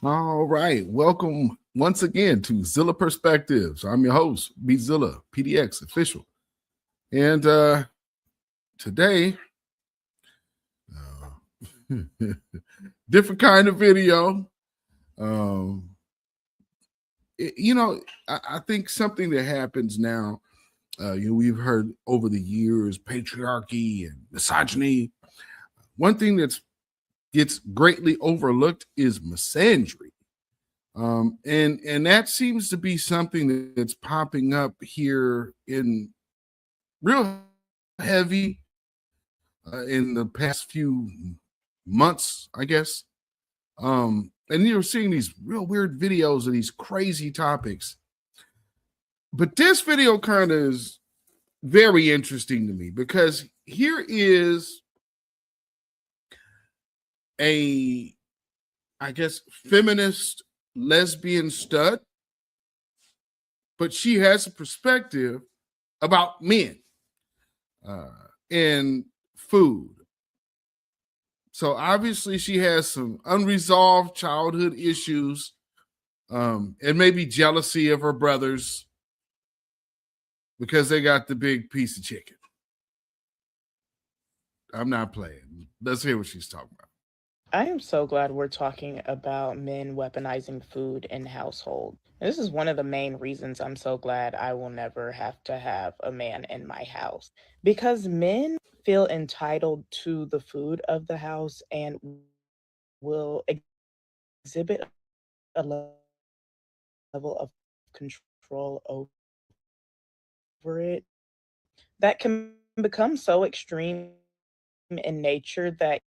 All right. Welcome once again to Zilla Perspectives. I'm your host, beatzillapdx official. And today, different kind of video. Um, I think something that happens now, we've heard over the years patriarchy and misogyny. One thing that gets greatly overlooked is misandry. And that seems to be something that's popping up here in real heavy in the past few months, I guess. And you're seeing these real weird videos of these crazy topics. But this video kind of is very interesting to me because here is a, I guess, feminist lesbian stud, but she has a perspective about men and food. So obviously she has some unresolved childhood issues and maybe jealousy of her brothers because they got the big piece of chicken. I'm not playing. Let's hear what she's talking about. I am so glad we're talking about men weaponizing food in household. This is one of the main reasons I'm so glad I will never have to have a man in my house because men feel entitled to the food of the house and will exhibit a level of control over it that can become so extreme in nature that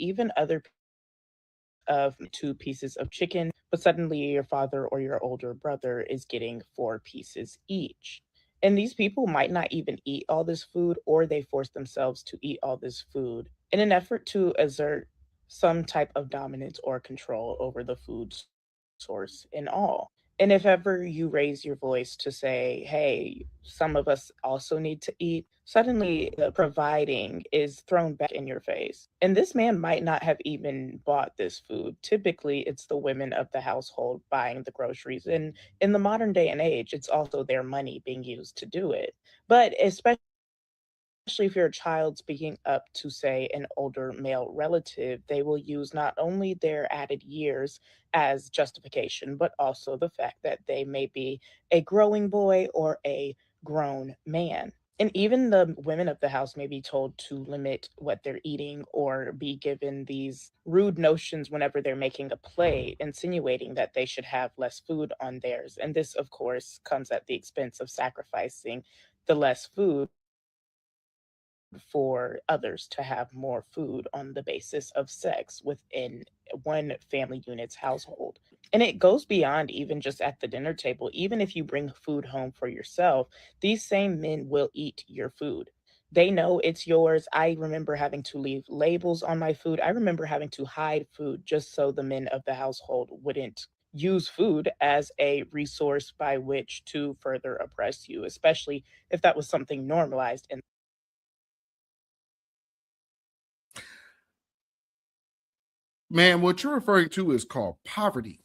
even other of 2 pieces of chicken, but suddenly your father or your older brother is getting 4 pieces each. And these people might not even eat all this food, or they force themselves to eat all this food in an effort to exert some type of dominance or control over the food source in all. And if ever you raise your voice to say, hey, some of us also need to eat, suddenly the providing is thrown back in your face. And this man might not have even bought this food. Typically, it's the women of the household buying the groceries. And in the modern day and age, it's also their money being used to do it. But especially if you're a child speaking up to, say, an older male relative, they will use not only their added years as justification, but also the fact that they may be a growing boy or a grown man. And even the women of the house may be told to limit what they're eating or be given these rude notions whenever they're making a plate, insinuating that they should have less food on theirs. And this, of course, comes at the expense of sacrificing the less food for others to have more food on the basis of sex within one family unit's household. And it goes beyond even just at the dinner table. Even if you bring food home for yourself, these same men will eat your food. They know it's yours. I remember having to leave labels on my food. I remember having to hide food just so the men of the household wouldn't use food as a resource by which to further oppress you, especially if that was something normalized in. Man, what you're referring to is called poverty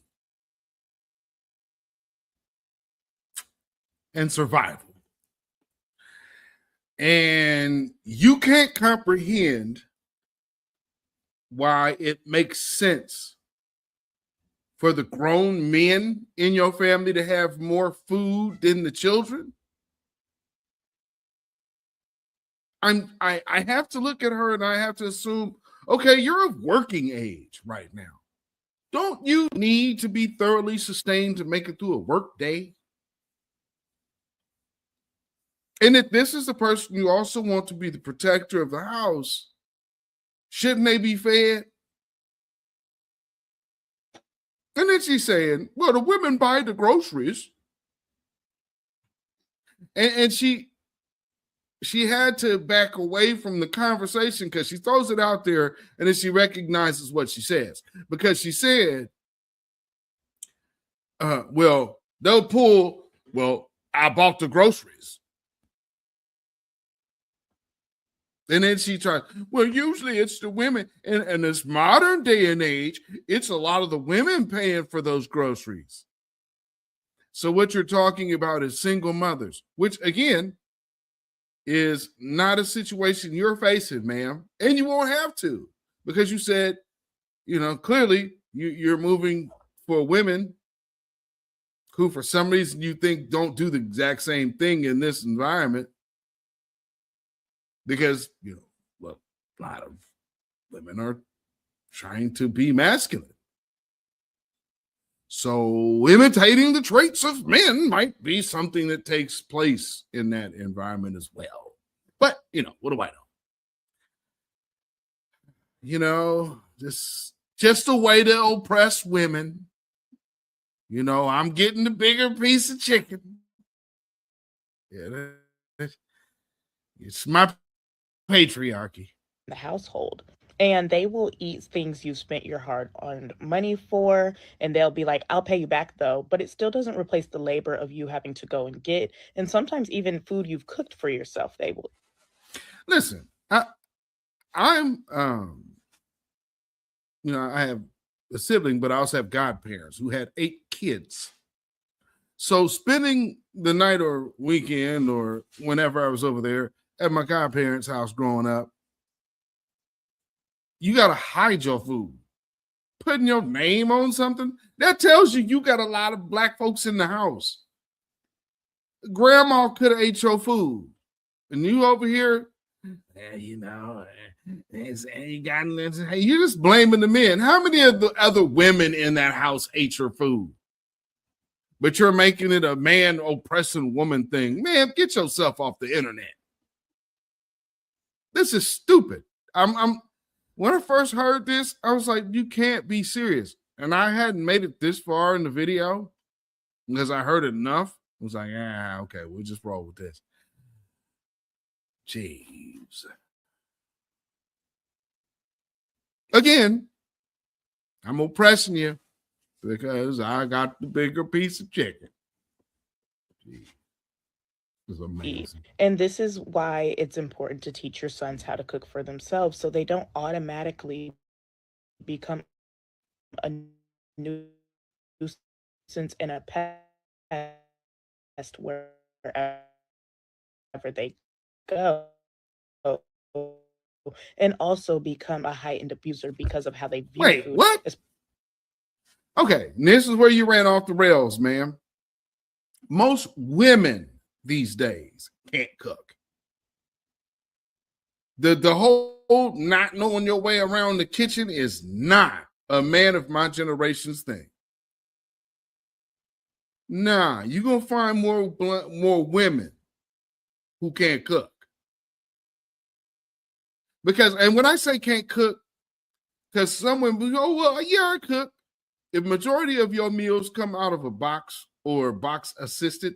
and survival. And you can't comprehend why it makes sense for the grown men in your family to have more food than the children. I have to look at her and I have to assume, okay, you're of working age right now. Don't you need to be thoroughly sustained to make it through a work day? And if this is the person you also want to be the protector of the house, shouldn't they be fed? And then she's saying, well, the women buy the groceries. And she had to back away from the conversation because she throws it out there and then she recognizes what she says. Because she said, well, they'll pull, well, I bought the groceries. And then she tried, well, usually it's the women. And in this modern day and age, it's a lot of the women paying for those groceries. So what you're talking about is single mothers, which again is not a situation you're facing, ma'am. And you won't have to, because you said, clearly you're moving for women who for some reason you think don't do the exact same thing in this environment. Because, well, a lot of women are trying to be masculine. So imitating the traits of men might be something that takes place in that environment as well. But, what do I know? Just a way to oppress women. I'm getting the bigger piece of chicken. Yeah, it's my patriarchy. The household. And they will eat things you spent your hard-earned money for, and they'll be like, I'll pay you back though. But it still doesn't replace the labor of you having to go and get, and sometimes even food you've cooked for yourself, they will. Listen, I'm I have a sibling, but I also have godparents who had 8 kids. So spending the night or weekend or whenever I was over there at my godparents' house growing up, you got to hide your food. Putting your name on something, that tells you got a lot of black folks in the house. Grandma could have ate your food. And you over here, you you're just blaming the men. How many of the other women in that house ate your food? But you're making it a man oppressing woman thing. Man, get yourself off the internet. This is stupid. When I first heard this, I was like, you can't be serious. And I hadn't made it this far in the video because I heard it enough. I was like, okay, we'll just roll with this. Jeez. Again, I'm oppressing you because I got the bigger piece of chicken. Jeez. This is amazing. And this is why it's important to teach your sons how to cook for themselves so they don't automatically become a nuisance and a pest wherever they go, and also become a heightened abuser because of how they view Wait, food. what? Okay, this is where you ran off the rails, ma'am. Most women these days can't cook. The whole not knowing your way around the kitchen is not a man of my generation's thing. Nah, you're going to find more women who can't cook. And when I say can't cook, because some women go, well, yeah, I cook. If majority of your meals come out of a box or box assisted,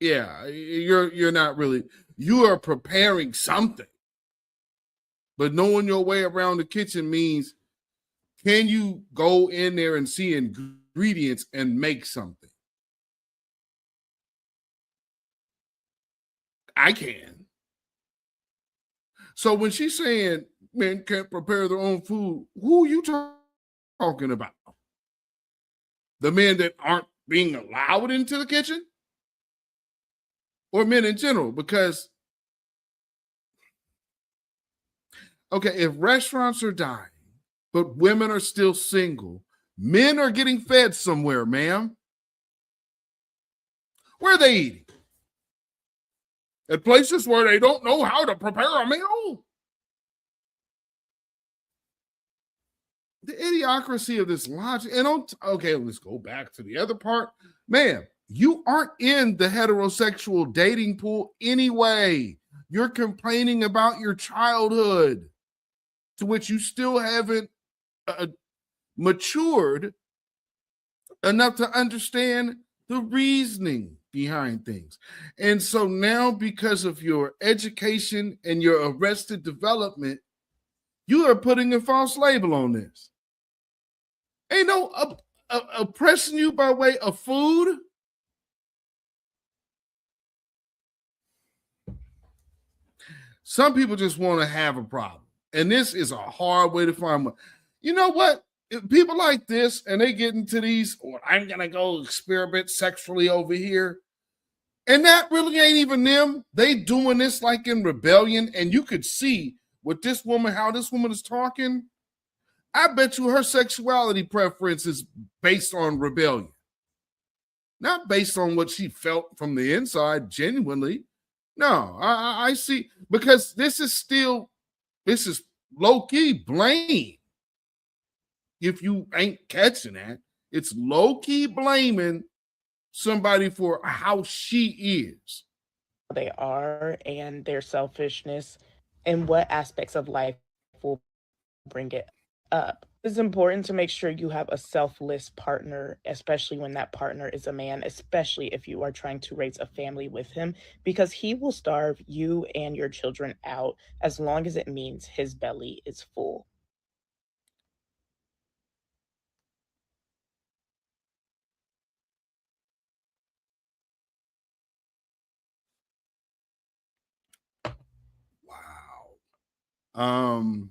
yeah, you're not really, you are preparing something. But knowing your way around the kitchen means, can you go in there and see ingredients and make something? I can. So when she's saying men can't prepare their own food, who are you talking about? The men that aren't being allowed into the kitchen? Or men in general? Because, okay, if restaurants are dying, but women are still single, men are getting fed somewhere, ma'am. Where are they eating? At places where they don't know how to prepare a meal? The idiocracy of this logic. And okay, let's go back to the other part. Man, you aren't in the heterosexual dating pool anyway. You're complaining about your childhood, to which you still haven't matured enough to understand the reasoning behind things. And so now, because of your education and your arrested development, you are putting a false label on this. Ain't no oppressing you by way of food. Some people just want to have a problem. And this is a hard way to find one. You know what? If people like this and they get into these, oh, I'm going to go experiment sexually over here. And that really ain't even them. They doing this like in rebellion. And you could see with this woman, how this woman is talking. I bet you her sexuality preference is based on rebellion. Not based on what she felt from the inside, genuinely. No, I see, because this is low-key blame. If you ain't catching that, it's low-key blaming somebody for how she is. They are and their selfishness and what aspects of life will bring it up. It's important to make sure you have a selfless partner, especially when that partner is a man, especially if you are trying to raise a family with him, because he will starve you and your children out as long as it means his belly is full. Wow.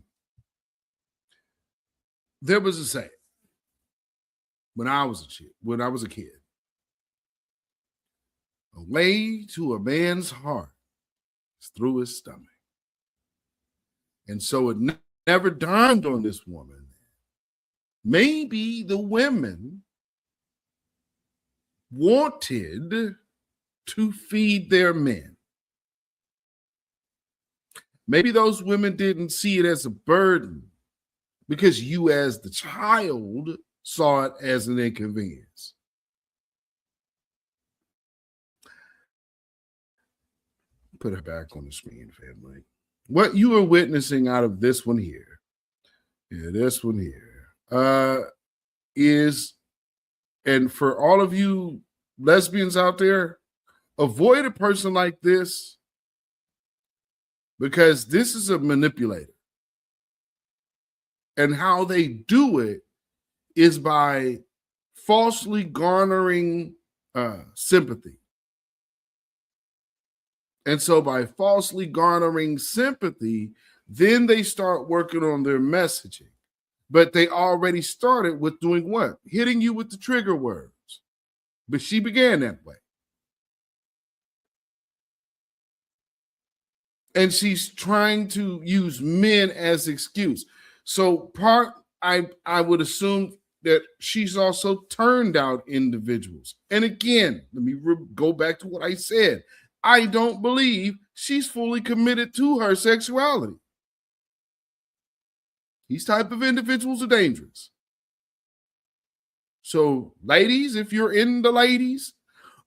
There was a saying when I was a kid. A way to a man's heart is through his stomach. And so it never dawned on this woman. Maybe the women wanted to feed their men. Maybe those women didn't see it as a burden because you, as the child, saw it as an inconvenience. Put her back on the screen, family. What you are witnessing out of this one here, is, and for all of you lesbians out there, avoid a person like this, because this is a manipulator. And how they do it is by falsely garnering sympathy. And so by falsely garnering sympathy, then they start working on their messaging. But they already started with doing what? Hitting you with the trigger words. But she began that way. And she's trying to use men as excuse. So I would assume that she's also turned out individuals. And again, let me go back to what I said. I don't believe she's fully committed to her sexuality. These type of individuals are dangerous. So, ladies, if you're in the ladies,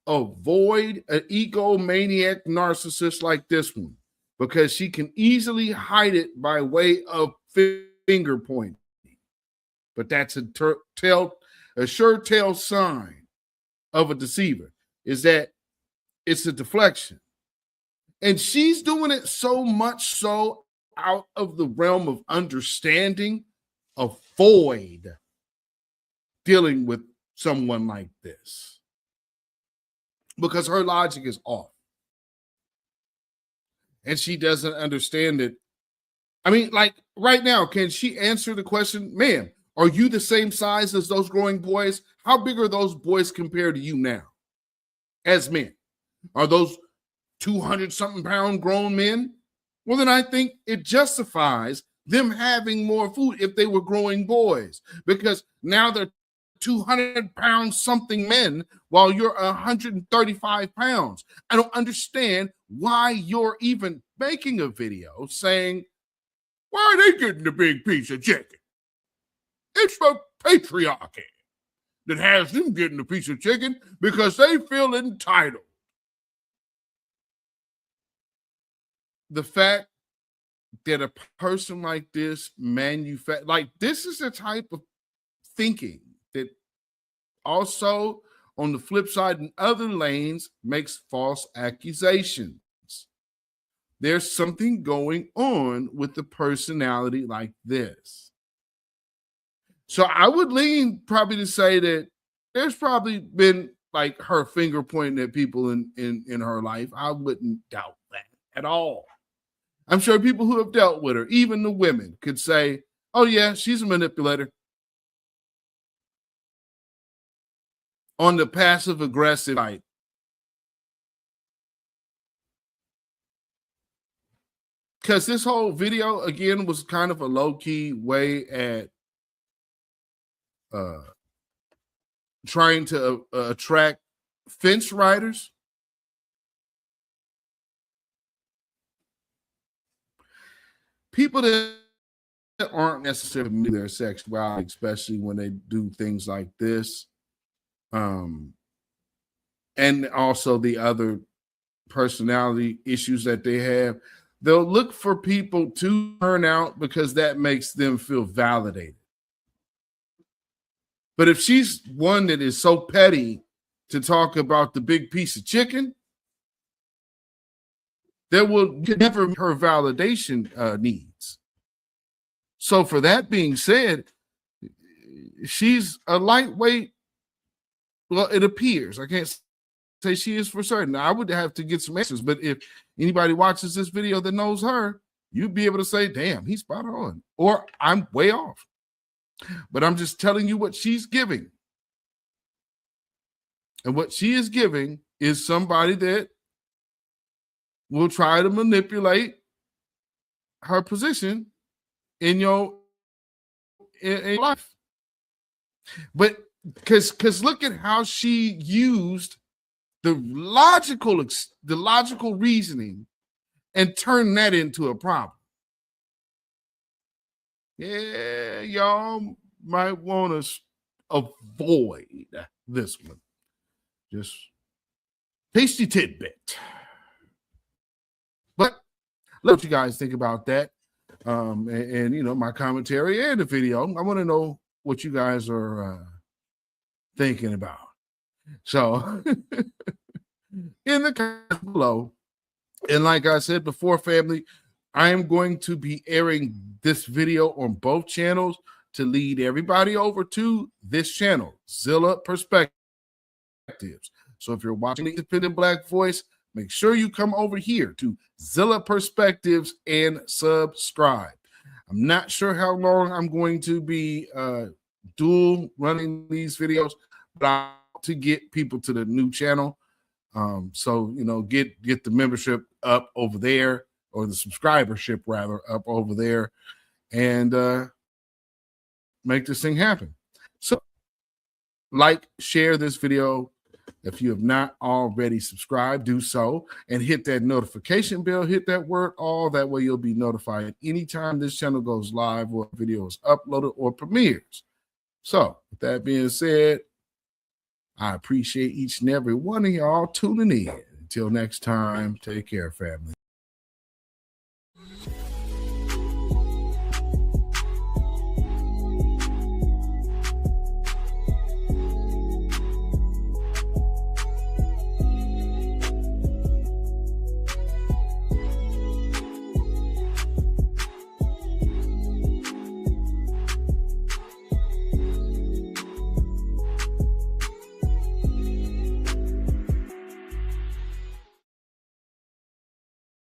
avoid an egomaniac narcissist like this one, because she can easily hide it by way of finger pointing. But that's a sure tell sign of a deceiver, is that it's a deflection. And she's doing it so much so out of the realm of understanding, avoid dealing with someone like this, because her logic is off. And she doesn't understand it. I mean, like right now, can she answer the question, ma'am, are you the same size as those growing boys? How big are those boys compared to you now as men? Are those 200-something pound grown men? Well, then I think it justifies them having more food if they were growing boys, because now they're 200-pound something men while you're 135 pounds. I don't understand why you're even making a video saying, why are they getting the big piece of chicken? It's the patriarchy that has them getting a piece of chicken because they feel entitled. The fact that a person like this this is the type of thinking that also, on the flip side, in other lanes, makes false accusations. There's something going on with the personality like this. So I would lean probably to say that there's probably been like her finger pointing at people in her life. I wouldn't doubt that at all. I'm sure people who have dealt with her, even the women, could say, oh yeah, she's a manipulator. On the passive aggressive side. Because this whole video, again, was kind of a low-key way at trying to attract fence riders. People that aren't necessarily their sexuality, especially when they do things like this. And also the other personality issues that they have. They'll look for people to turn out because that makes them feel validated. But if she's one that is so petty to talk about the big piece of chicken, that will never meet her validation needs. So for that being said, she's a lightweight. Well, it appears. I can't say she is for certain. I would have to get some answers. But if anybody watches this video that knows her, you'd be able to say, damn, he's spot on. Or I'm way off. But I'm just telling you what she's giving. And what she is giving is somebody that will try to manipulate her position in your life. But because look at how she used the logical reasoning and turned that into a problem. Yeah, y'all might want to avoid this one. Just tasty tidbit. But let you guys think about that. And you know, my commentary and the video. I want to know what you guys are thinking about. So in the comments below, and like I said before, family, I am going to be airing this video on both channels to lead everybody over to this channel, Zilla Perspectives. So if you're watching Independent Black Voice, make sure you come over here to Zilla Perspectives and subscribe. I'm not sure how long I'm going to be dual running these videos, but I want to get people to the new channel. So, you know, get the membership up over there, or the subscribership rather up over there, and make this thing happen. So like, share this video. If you have not already subscribed, do so, and hit that notification bell, hit that word all, that way you'll be notified anytime this channel goes live or video is uploaded or premieres. So with that being said, I appreciate each and every one of y'all tuning in. Until next time, take care, family.